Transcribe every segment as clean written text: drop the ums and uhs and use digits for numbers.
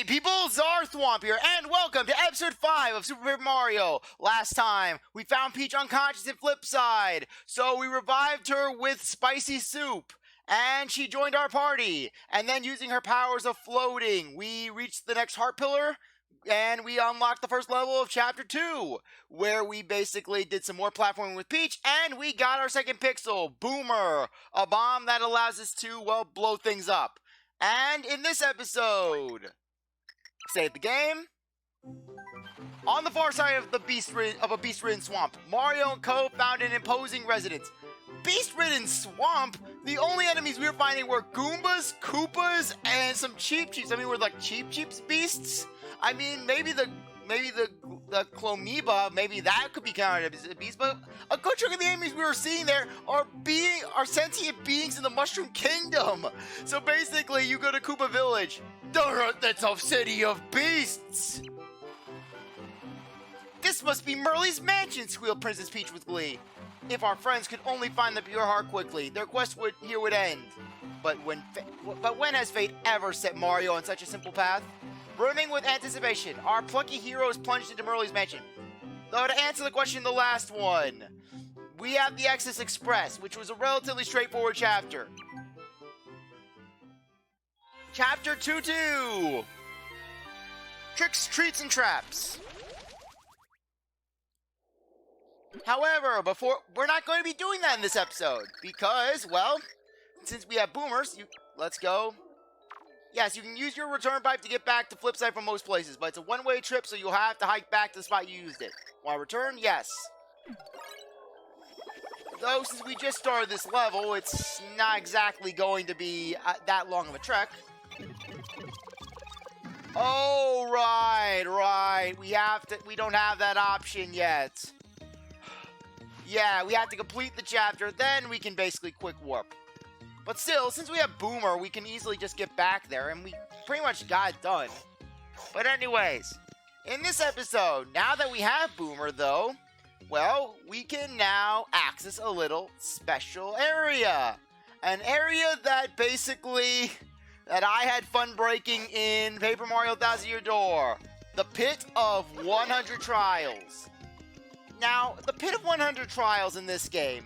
Hey people, CzarThwomp here, and welcome to episode 5 of Super Paper Mario. Last time, we found Peach unconscious in Flipside, so we revived her with spicy soup, and she joined our party. And then using her powers of floating, we reached the next heart pillar, and we unlocked the first level of Chapter 2, where we basically did some more platforming with Peach, and we got our second Pixl, Boomer, a bomb that allows us to, well, blow things up. And in this episode, save the game. On the far side of a beast-ridden swamp, Mario and Co. found an imposing residence. Beast-ridden swamp? The only enemies we were finding were Goombas, Koopas, and some Cheep Cheeps. I mean, we're like Cheep Cheeps beasts? I mean, maybe the Clomiba, maybe that could be counted as a beast, but a good chunk of the enemies we were seeing there are sentient beings in the Mushroom Kingdom. So basically, you go to Koopa Village. That's a city of beasts. This must be Merly's mansion, squealed Princess Peach with glee. If our friends could only find the pure heart quickly, their quest would end. But when has fate ever set Mario on such a simple path? Brimming with anticipation, our plucky heroes plunged into Merly's mansion. Though to answer the question, the last one, we have the Exodus Express, which was a relatively straightforward chapter. Chapter 2-2! Tricks, Treats, and Traps. However, we're not going to be doing that in this episode, because, well, since we have boomers, let's go. Yes, you can use your return pipe to get back to Flipside from most places, but it's a one-way trip, so you'll have to hike back to the spot you used it. Want to return? Yes. Though, since we just started this level, it's not exactly going to be that long of a trek. Oh, right. We don't have that option yet. Yeah, we have to complete the chapter, then we can basically quick warp. But still, since we have Boomer, we can easily just get back there, and we pretty much got it done. But anyways, in this episode, now that we have Boomer, though, well, we can now access a little special area. An area that I had fun breaking in Paper Mario Thousand Year Door. The Pit of 100 Trials. Now, the Pit of 100 Trials in this game,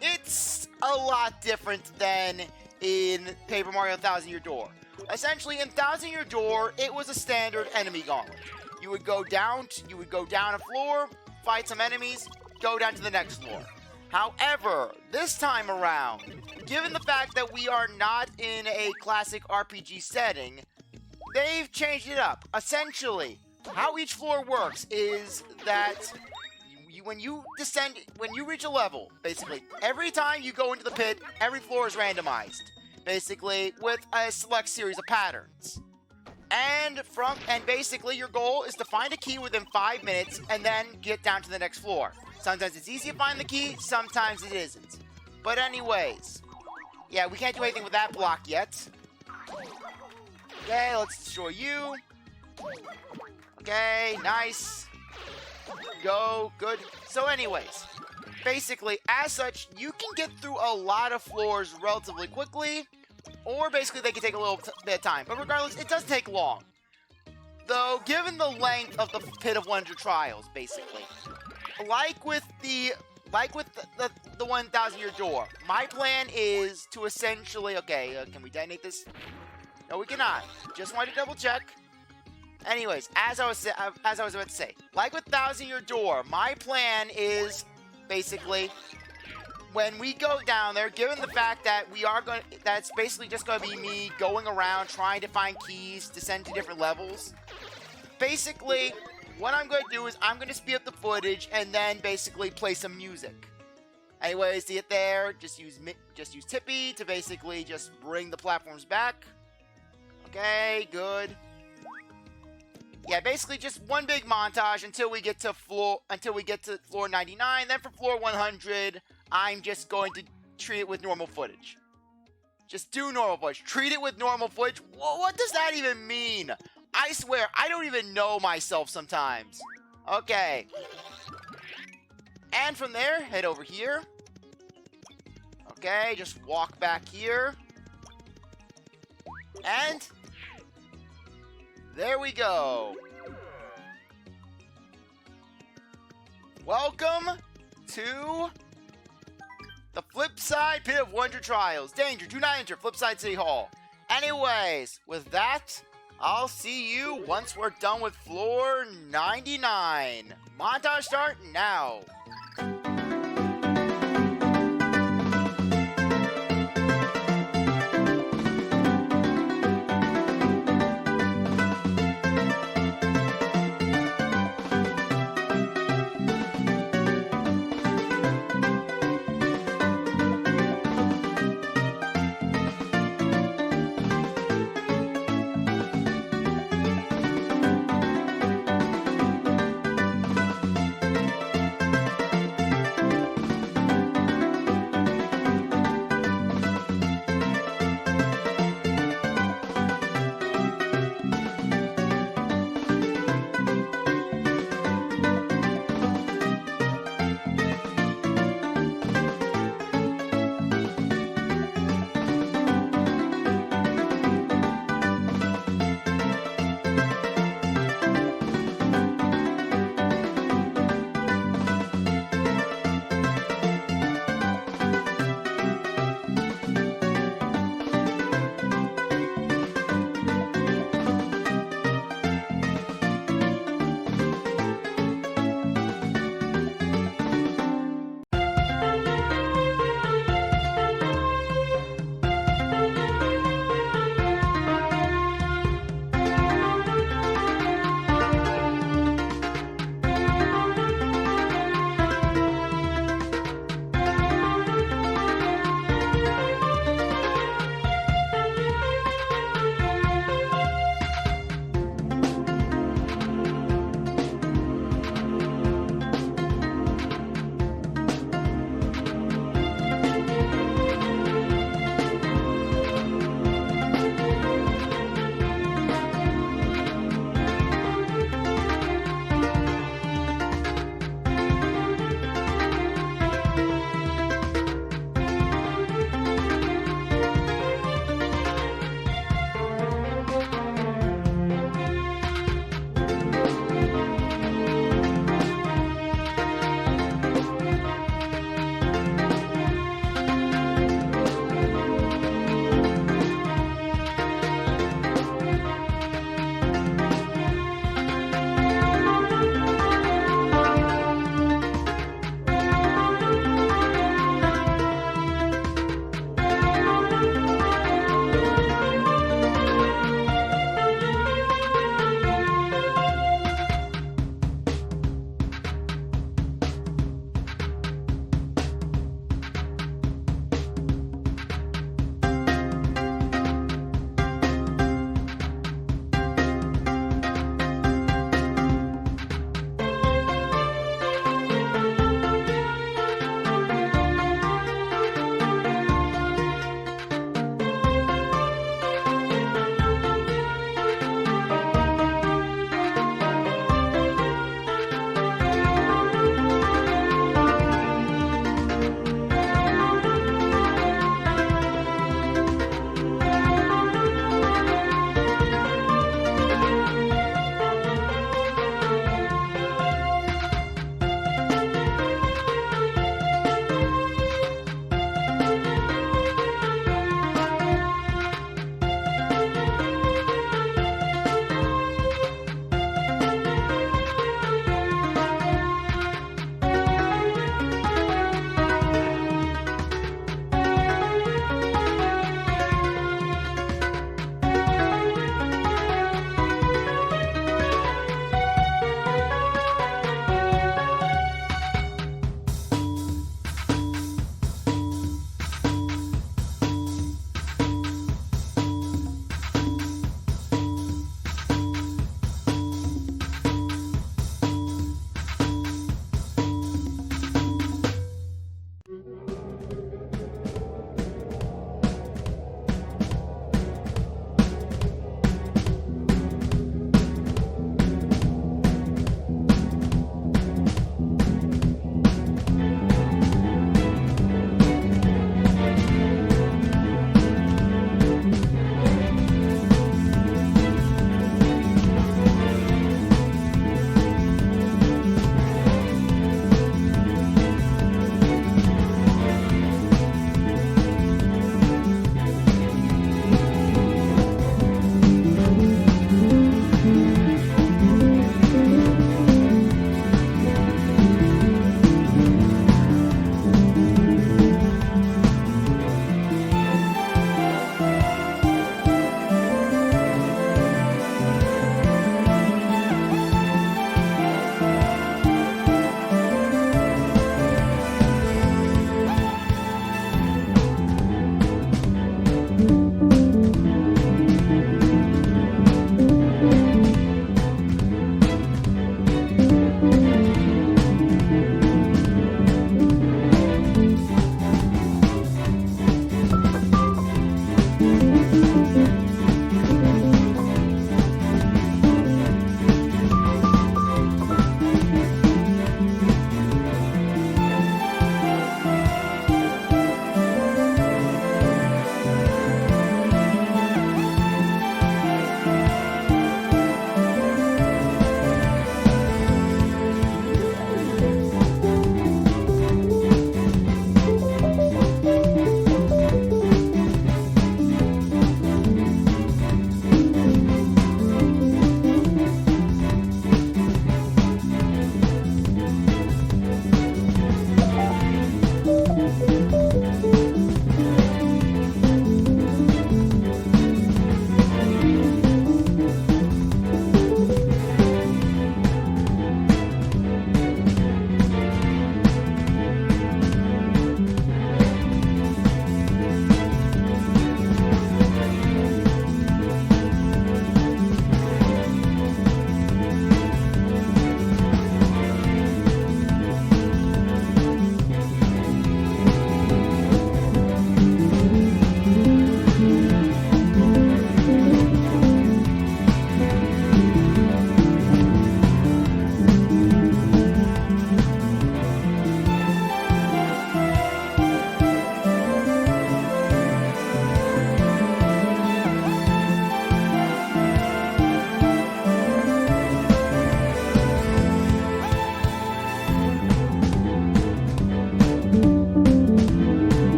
it's a lot different than in Paper Mario Thousand Year Door. Essentially, in Thousand Year Door, it was a standard enemy gauntlet. You would go down a floor, fight some enemies, go down to the next floor. However, this time around, given the fact that we are not in a classic RPG setting, they've changed it up. Essentially, how each floor works is that when you reach a level, basically, every time you go into the pit, every floor is randomized, basically, with a select series of patterns. And basically, your goal is to find a key within 5 minutes, and then get down to the next floor. Sometimes it's easy to find the key, sometimes it isn't. But anyways, yeah, we can't do anything with that block yet. Okay, let's destroy you. Okay, nice. Go, good. So anyways, basically, as such, you can get through a lot of floors relatively quickly, or basically they can take a little bit of time. But regardless, it does take long. Though, given the length of the Pit of 100 Trials, basically, like with the 1,000 Year Door, my plan is to essentially, can we detonate this? No, we cannot. Just wanted to double check. Anyways, as I was about to say, like with 1,000 Year Door, my plan is basically when we go down there, given the fact that that's basically just going to be me going around trying to find keys to send to different levels. Basically, what I'm going to do is I'm going to speed up the footage and then basically play some music. Anyways, to get there, just use Tippy to basically just bring the platforms back. Okay, good. Yeah, basically just one big montage until we get to floor 99. Then for floor 100, I'm just going to treat it with normal footage. Just do normal footage. Treat it with normal footage. What does that even mean? I swear, I don't even know myself sometimes. Okay. And from there, head over here. Okay, just walk back here. And There we go. Welcome to the Flipside Pit of Wonder Trials. Danger, do not enter Flipside City Hall. Anyways, with that, I'll see you once we're done with floor 99. Montage start now.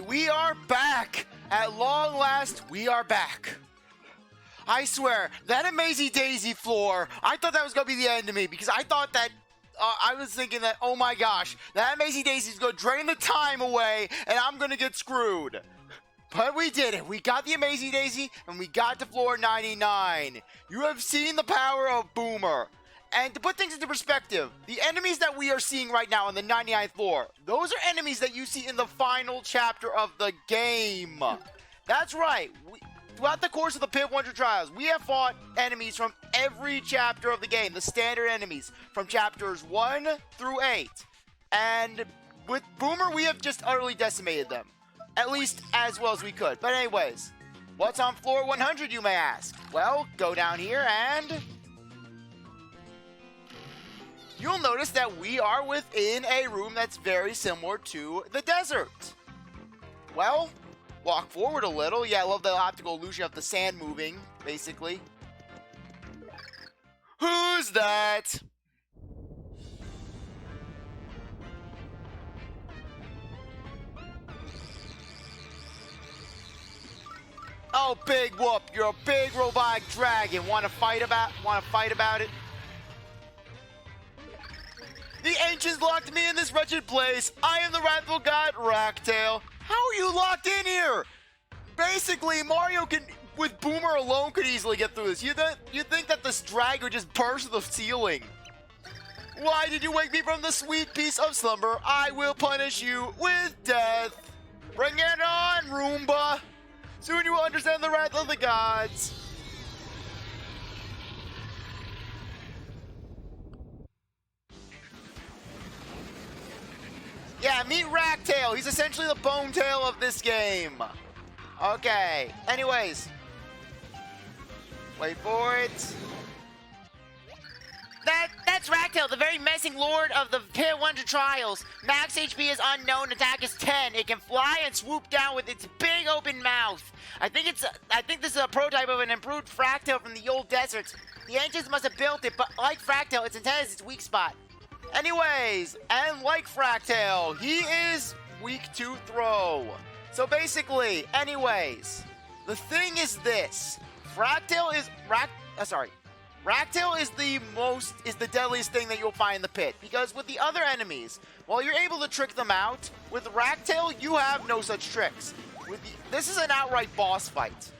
we are back. At long last, we are back. I swear, that Amazing Daisy floor, I thought that was going to be the end of me because I thought that, I was thinking that, oh my gosh, that Amazing Daisy is going to drain the time away and I'm going to get screwed. But we did it. We got the Amazing Daisy and we got to floor 99. You have seen the power of Boomer. And to put things into perspective, the enemies that we are seeing right now on the 99th floor, those are enemies that you see in the final chapter of the game. That's right. Throughout the course of the Pit 100 Trials, we have fought enemies from every chapter of the game, the standard enemies from chapters 1 through 8. And with Boomer, we have just utterly decimated them, at least as well as we could. But anyways, what's on floor 100, you may ask? Well, go down here and you'll notice that we are within a room that's very similar to the desert. Well, walk forward a little. Yeah, I love the optical illusion of the sand moving, basically. Who's that? Oh, Big Whoop, you're a big robotic dragon. Want to fight about it? The ancients locked me in this wretched place. I am the wrathful god Racktail. How are you locked in here? Basically, Mario can, with Boomer alone, could easily get through this. You think that this drag would just burst the ceiling? Why did you wake me from the sweet peace of slumber? I will punish you with death. Bring it on, Roomba. Soon you will understand the wrath of the gods. Yeah, meet Racktail. He's essentially the bone tail of this game. Okay. Anyways. Wait for it. That's Racktail, the very menacing lord of the Pit 100 Trials. Max HP is unknown, attack is 10. It can fly and swoop down with its big open mouth. I think this is a prototype of an improved Fractal from the old deserts. The ancients must have built it, but like Fractal, its antenna is its weak spot. Anyways, and like Fractal, he is weak to throw. So basically, anyways, the thing is this. Racktail is the deadliest thing that you'll find in the pit. Because with the other enemies, while you're able to trick them out, with Racktail, you have no such tricks. This is an outright boss fight.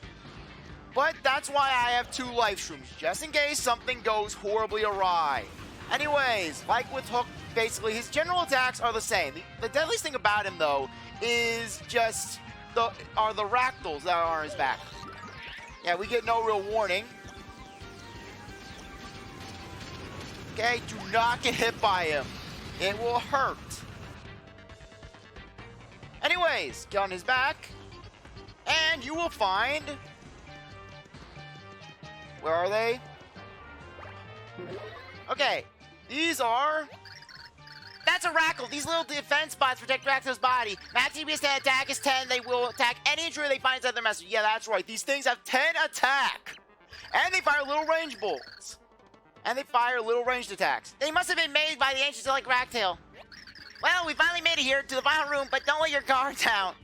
But that's why I have 2 life streams, just in case something goes horribly awry. Anyways, like with Hook, basically, his general attacks are the same. The deadliest thing about him, though, is just the Ractals that are on his back. Yeah, we get no real warning. Okay, do not get hit by him. It will hurt. Anyways, get on his back, and you will find... Where are they? Okay. These are... That's a Rackle. These little defense spots protect Racktail's body. Max HP attack is 10. They will attack any intruder they find inside their master. Yeah, that's right. These things have 10 attack. And they fire little range bolts. And they fire little ranged attacks. They must have been made by the ancients like Racktail. Well, we finally made it here to the final room, but don't let your guard down.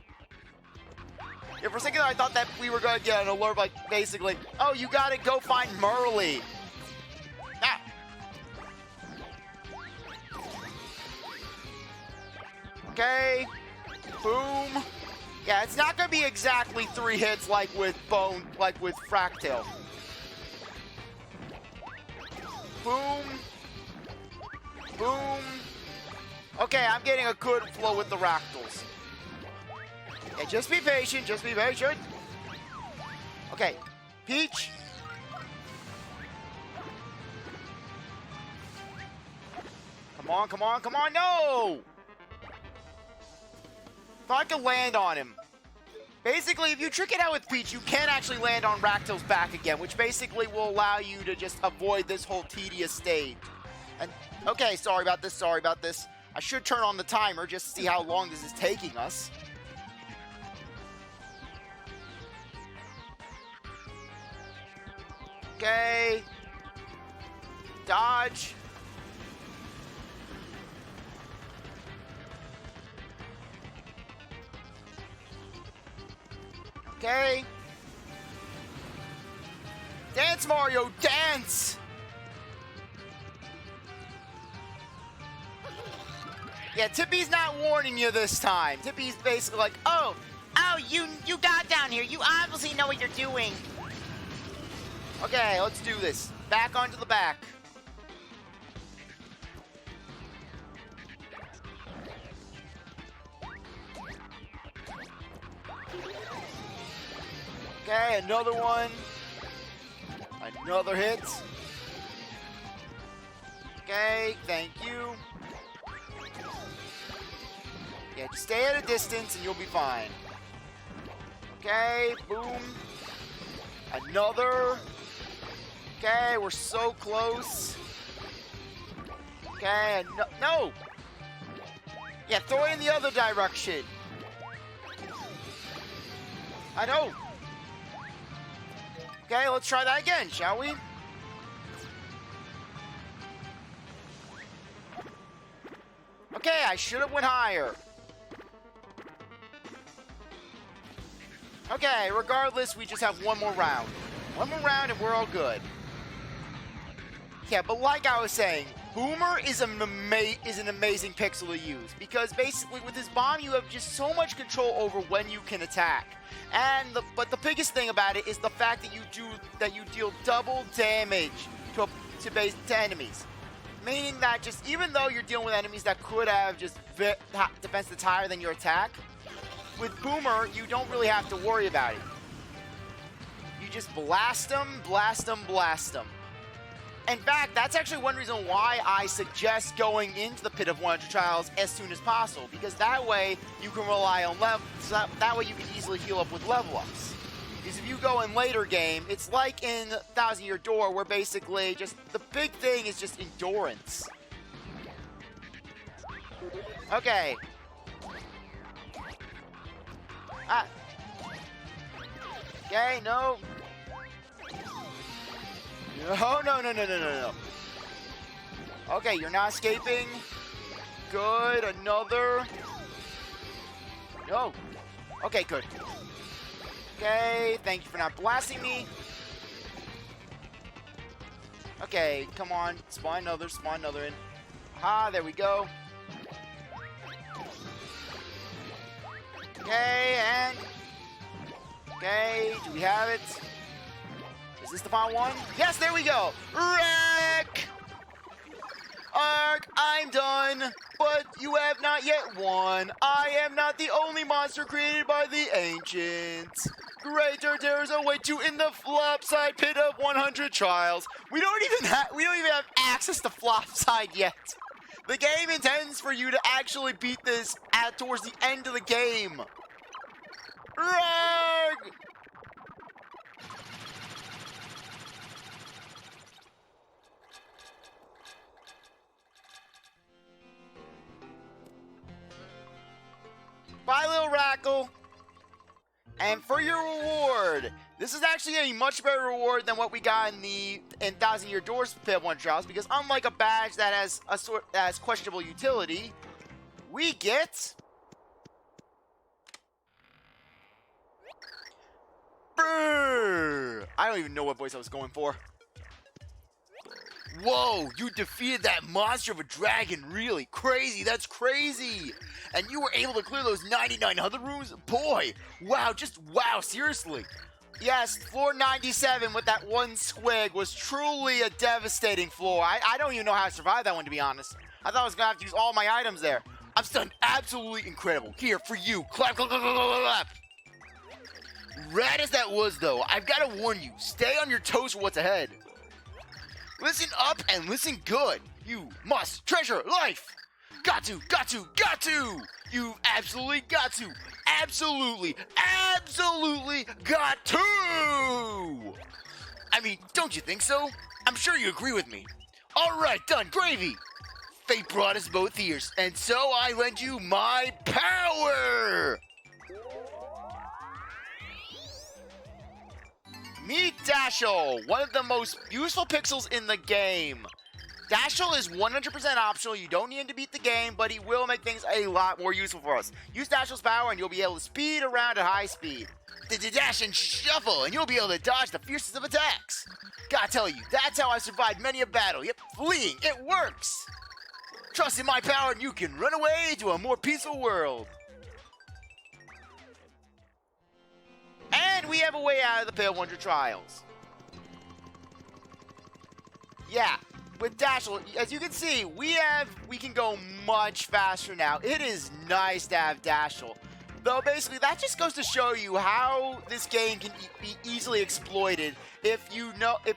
Yeah, for a second I thought that we were going to get an alert, like, basically, oh, you got to go find Merly. Ah. Okay. Boom. Yeah, it's not going to be exactly 3 hits like with Fractal. Boom. Boom. Okay, I'm getting a good flow with the Ractals. Yeah, just be patient. Just be patient. Okay. Peach. Come on, come on, come on. No! Thought I could land on him. Basically, if you trick it out with Peach, you can actually land on Ractal's back again, which basically will allow you to just avoid this whole tedious stage. And okay, sorry about this, sorry about this. I should turn on the timer just to see how long this is taking us. Okay. Dodge. Okay. Dance, Mario, dance! Yeah, Tippy's not warning you this time. Tippy's basically like, oh, you got down here. You obviously know what you're doing. Okay, let's do this. Back onto the back. Okay, another one. Another hit. Okay, thank you. Yeah, just stay at a distance and you'll be fine. Okay, boom. Another. Okay, we're so close. Okay, no! Yeah, throw it in the other direction. I know. Okay, let's try that again, shall we? Okay, I should have went higher. Okay, regardless, we just have one more round. One more round and we're all good. Yeah, but like I was saying, Boomer is an amazing Pixl to use because basically with this bomb you have just so much control over when you can attack. But the biggest thing about it is the fact that you deal double damage to enemies. Meaning that just even though you're dealing with enemies that could have just defense that's higher than your attack, with Boomer you don't really have to worry about it. You just blast them, blast them, blast them. In fact, that's actually one reason why I suggest going into the Pit of 100 Trials as soon as possible, because that way you can rely on that way you can easily heal up with level ups. Because if you go in later game, it's like in 1000 Year Door, where basically just the big thing is just endurance. Okay. Okay, no. No. Okay, you're not escaping. Good, another. No. Okay, good. Okay, thank you for not blasting me. Okay, come on. Spawn another in. Ah, there we go. Okay, and... Okay, do we have it? Is this the final one? Yes, there we go! Wreck! Ark, I'm done, but you have not yet won. I am not the only monster created by the ancients. Greater terrors await you in the Flipside Pit of 100 Trials. We don't even have access to Flipside yet. The game intends for you to actually beat this towards the end of the game. Rug! Bye, little Rackle. And for your reward, this is actually a much better reward than what we got in 1000 Year Doors Pit of 100 Trials, because unlike a badge that has questionable utility, we get Brrr! I don't even know what voice I was going for. Whoa, you defeated that monster of a dragon, really? Crazy, that's crazy! And you were able to clear those 99 other rooms? Boy, wow, just wow, seriously. Yes, floor 97 with that one squig was truly a devastating floor. I don't even know how I survived that one, to be honest. I thought I was going to have to use all my items there. I'm stunned, absolutely incredible. Here, for you, clap, clap, clap, clap, clap, clap. Rad as that was, though, I've got to warn you, stay on your toes for what's ahead. Listen up and listen good. You must treasure life. Got to. You've absolutely got to. Absolutely got to. I mean, don't you think so? I'm sure you agree with me. All right, done. Gravy. Fate brought us both here, and so I lend you my power. Meet Dashel, one of the most useful Pixls in the game. Dashel is 100% optional. You don't need him to beat the game, but he will make things a lot more useful for us. Use Dashel's power and you'll be able to speed around at high speed. the dash and shuffle, and you'll be able to dodge the fiercest of attacks. Gotta tell you, that's how I survived many a battle. Yep, fleeing, it works. Trust in my power and you can run away to a more peaceful world. And we have a way out of the Pale Wonder Trials. Yeah, with Dashel, as you can see, we can go much faster now. It is nice to have Dashel. Though basically that just goes to show you how this game can be easily exploited if you know the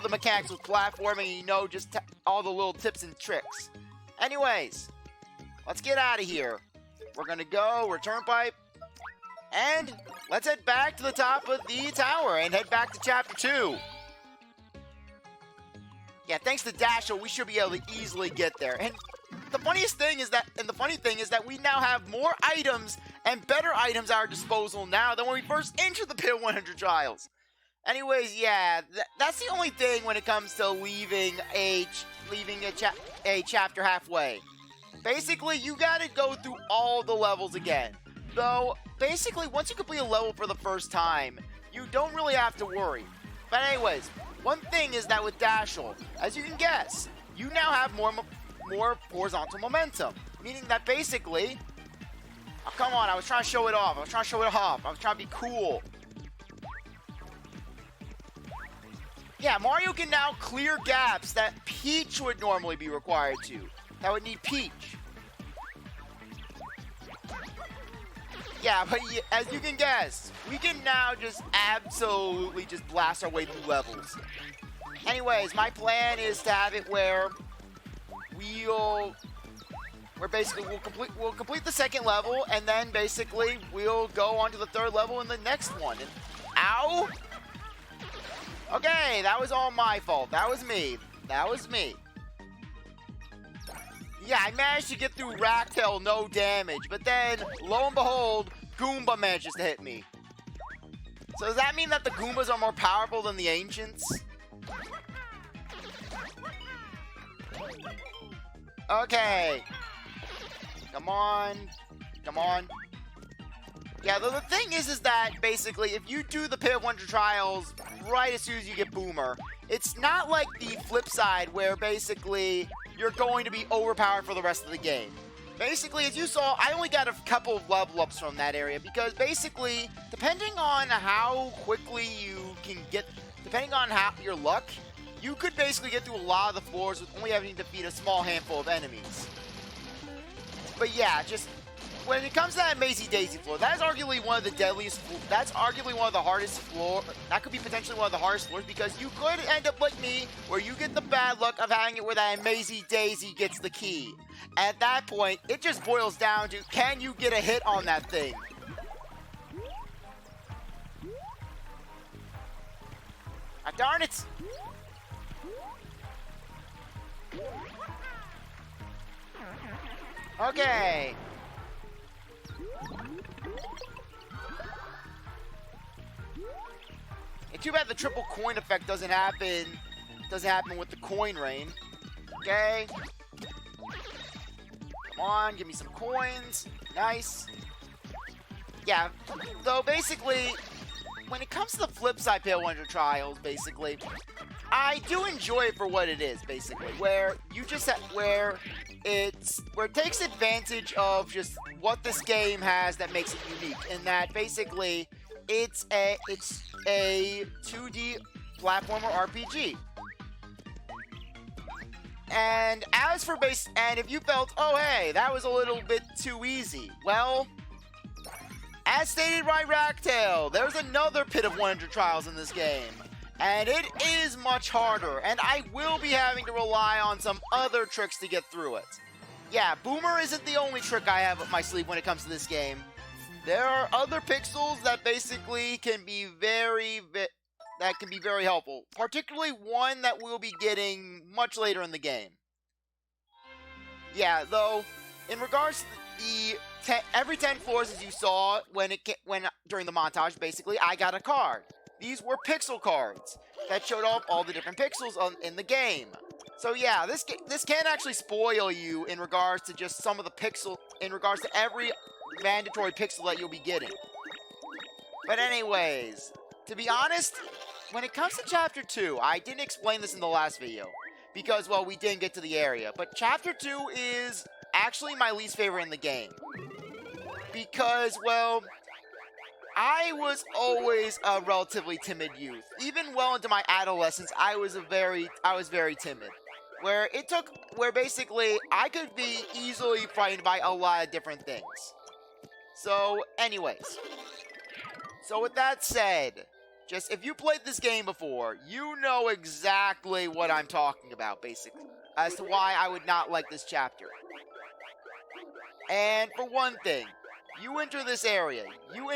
mechanics with platforming and you know just all the little tips and tricks. Anyways, let's get out of here. We're gonna go return pipe, and let's head back to the top of the tower and head back to chapter 2. Yeah, thanks to Dashel, we should be able to easily get there. And the funny thing is that we now have more items and better items at our disposal now than when we first entered the Pale 100 Trials. Anyways, yeah, that's the only thing when it comes to leaving a chapter halfway. Basically, you gotta go through all the levels again. Though, basically, once you complete a level for the first time, you don't really have to worry. But anyways, one thing is that with Dashel, as you can guess, you now have more horizontal momentum. Meaning that basically... Oh, come on, I was trying to show it off. I was trying to be cool. Yeah, Mario can now clear gaps that Peach would normally be required to. That would need Peach. Yeah, but as you can guess, we can now just absolutely just blast our way through levels. Anyways, my plan is to have it where we'll complete the second level, and then basically we'll go on to the third level in the next one. And, ow! Okay, that was all my fault. That was me. Yeah, I managed to get through Racktail no damage, but then, lo and behold, Goomba manages to hit me. So does that mean that the Goombas are more powerful than the Ancients? Okay. Come on. Yeah, the thing is that basically, if you do the Pale Wonder Trials right as soon as you get Boomer, it's not like the flip side where basically you're going to be overpowered for the rest of the game. Basically, as you saw, I only got a couple of level ups from that area because basically, depending on how quickly you can get, depending on your luck, you could basically get through a lot of the floors with only having to defeat a small handful of enemies. But yeah, just when it comes to that Mazy Daisy floor, that is arguably one of the deadliest. That's arguably one of the hardest floors. That could be potentially one of the hardest floors because you could end up like me, where you get the bad luck of having it where that Mazy Daisy gets the key. At that point, it just boils down to, can you get a hit on that thing? Ah, darn it! Okay. Too bad the triple coin effect doesn't happen with the coin rain. Okay. Come on, give me some coins. Nice. Yeah, though basically, when it comes to the Flipside Pale Wonder Trials, basically, I do enjoy it for what it is, basically, where you just where it takes advantage of just what this game has that makes it unique, and that basically it's a 2D platformer RPG. And as for and if you felt, oh hey, that was a little bit too easy, well, as stated by Racktail, there's another Pit of 100 Trials in this game. And it is much harder, and I will be having to rely on some other tricks to get through it. Yeah, Boomer isn't the only trick I have up my sleeve when it comes to this game. There are other Pixls that basically can be very helpful, particularly one that we'll be getting much later in the game. Yeah, though, in regards to the every 10 floors, as you saw during the montage, basically, I got a card. These were Pixl cards that showed off all the different Pixels in the game. So yeah, this can actually spoil you in regards to just some of the in regards to every mandatory pixel that you'll be getting. But anyways, to be honest, when it comes to Chapter 2, I didn't explain this in the last video, because, well, we didn't get to the area. But Chapter 2 is actually my least favorite in the game. Because, well, I was always a relatively timid youth. Even well into my adolescence, I was very timid. Where basically I could be easily frightened by a lot of different things. So, anyways. So with that said, just if you played this game before, you know exactly what I'm talking about, basically, as to why I would not like this chapter. And for one thing, you enter this area, you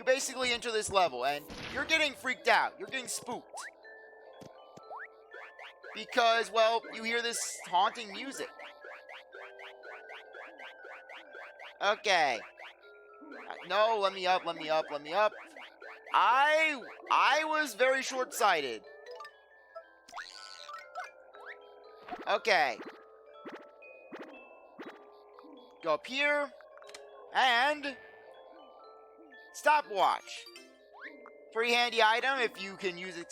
basically enter this level, and you're getting freaked out, you're getting spooked. Because, well, you hear this haunting music. Okay. No, let me up. I was very short-sighted. Okay. Go up here. And stopwatch. Pretty handy item. If you can use it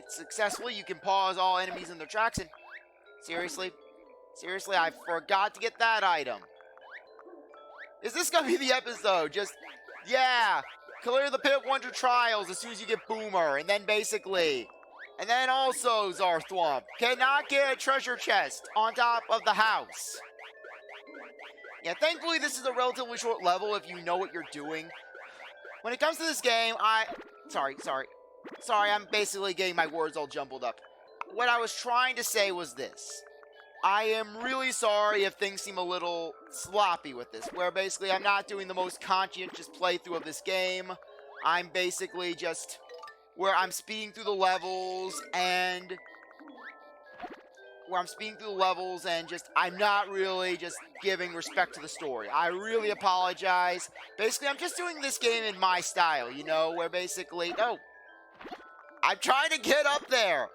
successfully, you can pause all enemies in their tracks. And seriously, I forgot to get that item. Is this gonna be the episode? Just, yeah, clear the pit 100 trials as soon as you get Boomer, and then also CzarThwomp cannot get a treasure chest on top of the house. Yeah, thankfully this is a relatively short level if you know what you're doing. When it comes to this game, sorry, I'm basically getting my words all jumbled up. What I was trying to say was this. I am really sorry if things seem a little sloppy with this, where basically I'm not doing the most conscientious playthrough of this game. I'm basically just where I'm speeding through the levels and just I'm not really just giving respect to the story. I really apologize. Basically, I'm just doing this game in my style, you know, where basically, I'm trying to get up there.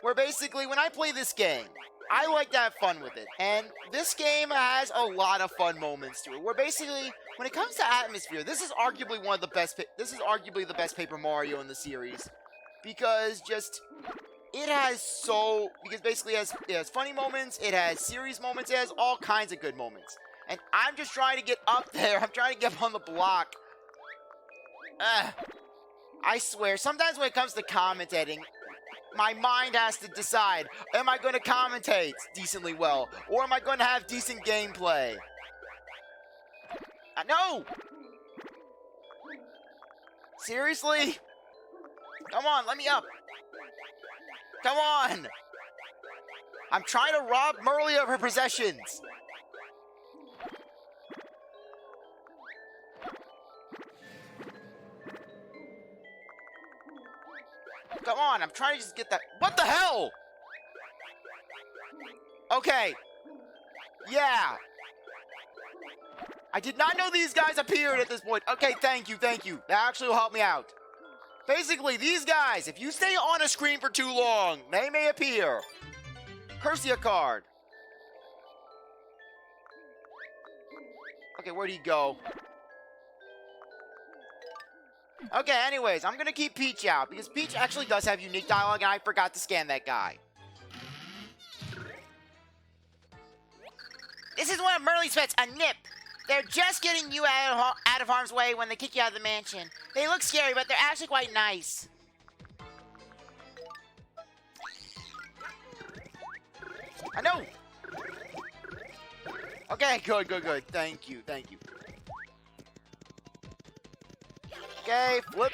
Where basically, when I play this game, I like to have fun with it, and this game has a lot of fun moments to it, where basically, when it comes to atmosphere, this is arguably the best Paper Mario in the series, because it has funny moments, it has serious moments, it has all kinds of good moments, and I'm just trying to get up there, I'm trying to get up on the block. I swear, sometimes when it comes to commentating, my mind has to decide, am I going to commentate decently well? Or am I going to have decent gameplay? No! Seriously? Come on, let me up. Come on! I'm trying to rob Merly of her possessions. Come on, I'm trying to just get that. What the hell? Okay. Yeah. I did not know these guys appeared at this point. Okay, thank you. That actually will help me out. Basically, these guys, if you stay on a screen for too long, they may appear. Cursia card. Okay, where'd he go? Okay, anyways, I'm gonna keep Peach out, because Peach actually does have unique dialogue, and I forgot to scan that guy. This is one of Merly's pets, a Nip. They're just getting you out of harm's way when they kick you out of the mansion. They look scary, but they're actually quite nice. I know! Okay, good. Thank you. Okay, flip.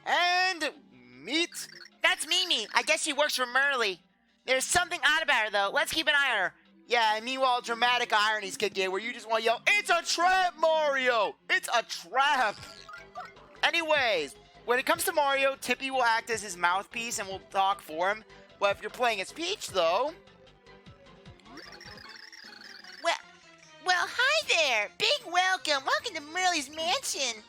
And meet. That's Mimi. I guess she works for Merly. There's something odd about her, though. Let's keep an eye on her. Yeah, and meanwhile, dramatic ironies kick in where you just want to yell, "It's a trap, Mario! It's a trap!" Anyways, when it comes to Mario, Tippy will act as his mouthpiece and will talk for him. But if you're playing as Peach, though... Well, hi there. Big welcome. Welcome to Merly's mansion.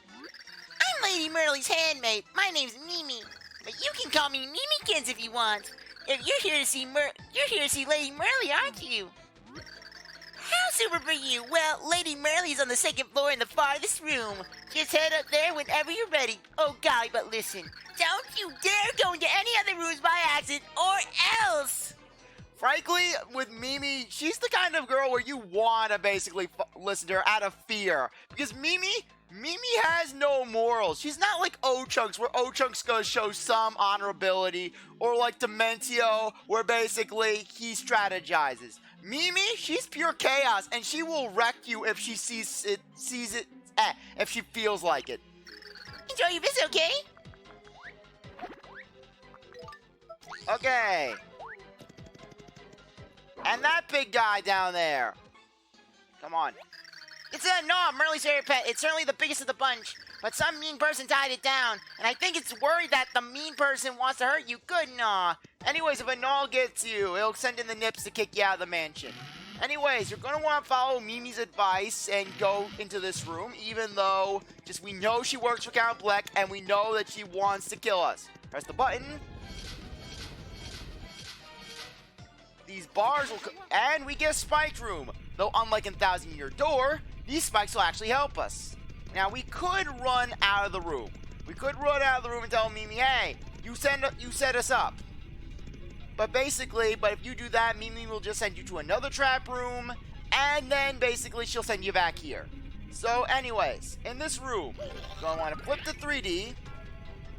I'm Lady Merle's handmaid. My name's Mimi. But you can call me Mimikins if you want. If you're here to see Lady Merle, aren't you? How super for you? Well, Lady Merle's on the second floor in the farthest room. Just head up there whenever you're ready. Oh golly, but listen, don't you dare go into any other rooms by accident or else! Frankly, with Mimi, she's the kind of girl where you want to basically listen to her out of fear. Because Mimi has no morals. She's not like O-Chunks, where O-Chunks gonna show some honorability, or like Dementio, where basically he strategizes. Mimi, she's pure chaos, and she will wreck you if she if she feels like it. Enjoy your visit, okay? Okay. And that big guy down there. Come on. It's a Gnaw, Merle's favorite pet. It's certainly the biggest of the bunch, but some mean person tied it down, and I think it's worried that the mean person wants to hurt you. Good Gnaw. Anyways, if a Gnaw gets you, it'll send in the nips to kick you out of the mansion. Anyways, you're going to want to follow Mimi's advice and go into this room, even though we know she works for Count Bleck, and we know that she wants to kill us. Press the button. These bars will and we get a spiked room. Though unlike in Thousand Year Door, these spikes will actually help us. Now, we could run out of the room. We could run out of the room and tell Mimi, hey, you set us up. But if you do that, Mimi will just send you to another trap room, and then basically she'll send you back here. So anyways, in this room, you're going to want to flip to 3D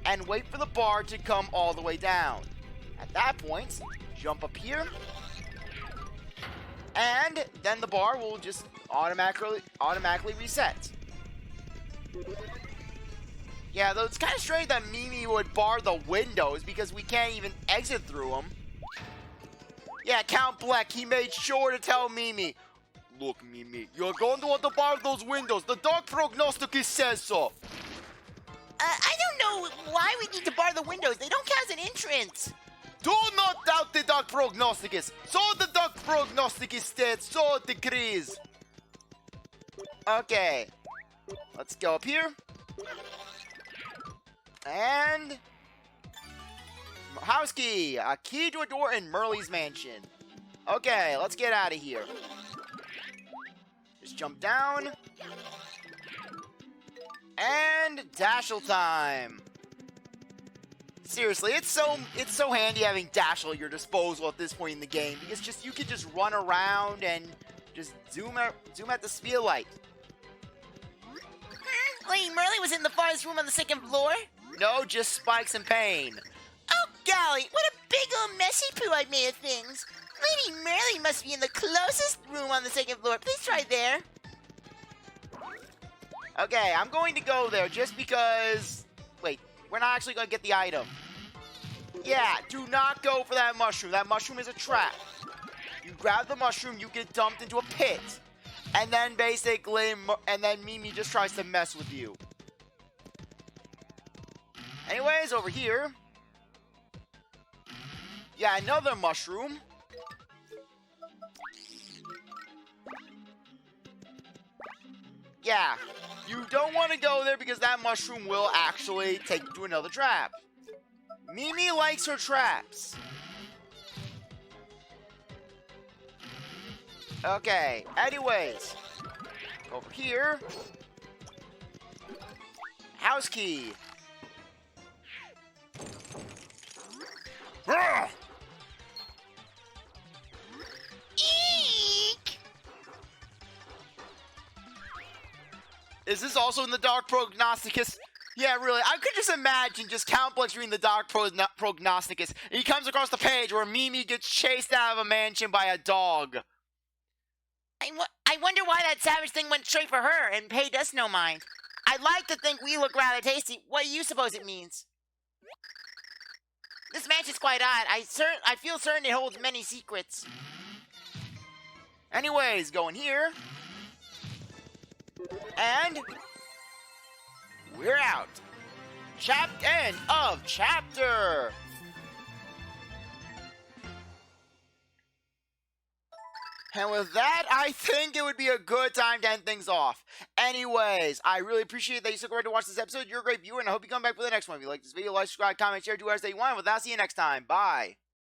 and wait for the bar to come all the way down. At that point, jump up here, and then the bar will just automatically reset. Yeah, though it's kind of strange that Mimi would bar the windows because we can't even exit through them. Yeah, Count Bleck, he made sure to tell Mimi, look, Mimi, you're going to want to bar those windows. The Dark Prognosticus says so. I don't know why we need to bar the windows. They don't count as an entrance. Do not doubt the Dark Prognosticus. So the Dark Prognosticus states, so it decrees. Okay. Let's go up here. And house key. A key to a door in Merle's mansion. Okay, let's get out of here. Just jump down. And Dashel time. Seriously, it's so handy having Dashel at your disposal at this point in the game, because you could just run around and just zoom at the speed of light. Lady Merle was in the farthest room on the second floor? No, just spikes and pain. Oh golly, what a big old messy poo I made of things. Lady Merle must be in the closest room on the second floor. Please try there. Okay, I'm going to go there just because... Wait, we're not actually going to get the item. Yeah, do not go for that mushroom. That mushroom is a trap. You grab the mushroom, you get dumped into a pit. And then Mimi just tries to mess with you. Anyways, over here. Yeah, another mushroom. Yeah, you don't want to go there because that mushroom will actually take you to another trap. Mimi likes her traps. Okay, anyways. Over here. House key. Eek! Is this also in the Dark Prognosticus? Yeah, really. I could just imagine just Count Bleck reading the Dark Prognosticus, and he comes across the page where Mimi gets chased out of a mansion by a dog. I wonder why that savage thing went straight for her and paid us no mind. I'd like to think we look rather tasty. What do you suppose it means? This mansion's quite odd. I feel certain it holds many secrets. Anyways, going here. And we're out. End of chapter. And with that, I think it would be a good time to end things off. Anyways, I really appreciate that you stuck around to watch this episode. You're a great viewer, and I hope you come back for the next one. If you like this video, like, subscribe, comment, share, do whatever you want. With that, see you next time. Bye.